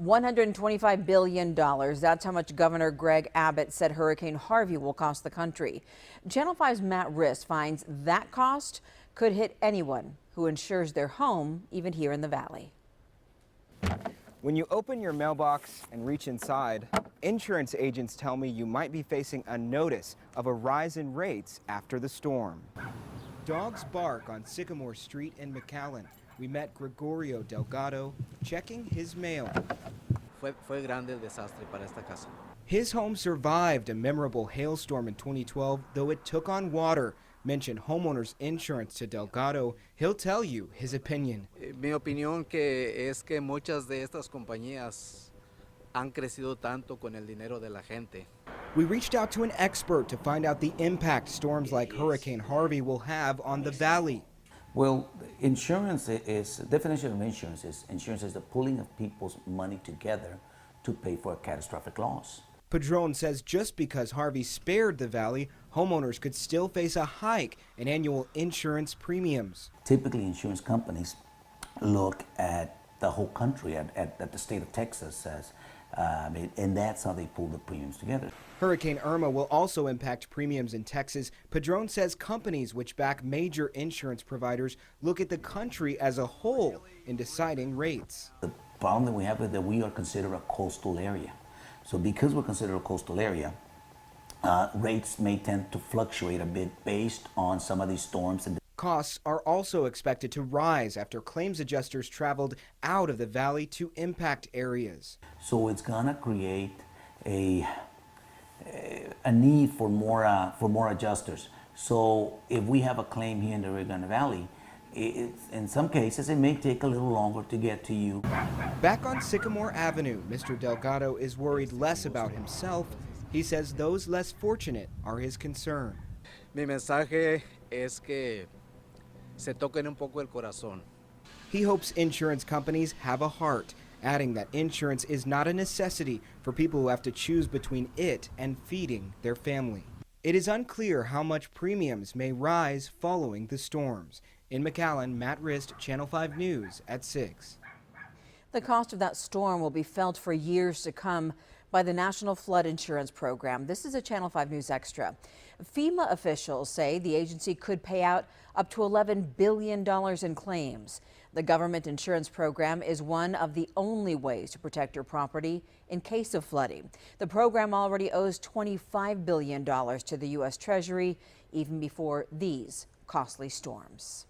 $125 billion. That's how much Governor Greg Abbott said Hurricane Harvey will cost the country. Channel 5's Matt Rist finds that cost could hit anyone who insures their home, even here in the Valley. When you open your mailbox and reach inside, insurance agents tell me you might be facing a notice of a rise in rates after the storm. Dogs bark on Sycamore Street in McAllen. We met Gregorio Delgado checking his mail. Fue grande el desastre para esta casa. His home survived a memorable hailstorm in 2012, though it took on water. Mention homeowners insurance to Delgado. He'll tell you his opinion. Mi opinión es que muchas de estas compañías han crecido tanto con el dinero de la gente. We reached out to an expert to find out the impact storms like Hurricane Harvey will have on the valley. Well, insurance is, the definition of insurance is the pooling of people's money together to pay for a catastrophic loss. Padron says just because Harvey spared the valley, homeowners could still face a hike in annual insurance premiums. Typically, insurance companies look at the whole country, at the state of Texas, and that's how they pull the premiums together. Hurricane Irma will also impact premiums in Texas. Padron says companies which back major insurance providers look at the country as a whole in deciding rates. The problem that we have is that we are considered a coastal area. So because we're considered a coastal area, rates may tend to fluctuate a bit based on some of these storms. Costs are also expected to rise after claims adjusters traveled out of the valley to impact areas. So it's gonna create a need for more adjusters. So if we have a claim here in the Rio Grande Valley, in some cases, it may take a little longer to get to you. Back on Sycamore Avenue, Mr. Delgado is worried less about himself. He says those less fortunate are his concern. Mi mensaje es que se toquen un poco el corazón. He hopes insurance companies have a heart, adding that insurance is not a necessity for people who have to choose between it and feeding their family. It is unclear how much premiums may rise following the storms. In McAllen, Matt Rist, Channel 5 News at 6. The cost of that storm will be felt for years to come by the National Flood Insurance Program. This is a Channel 5 News Extra. FEMA officials say the agency could pay out up to $11 billion in claims. The government insurance program is one of the only ways to protect your property in case of flooding. The program already owes $25 billion to the U.S. Treasury even before these costly storms.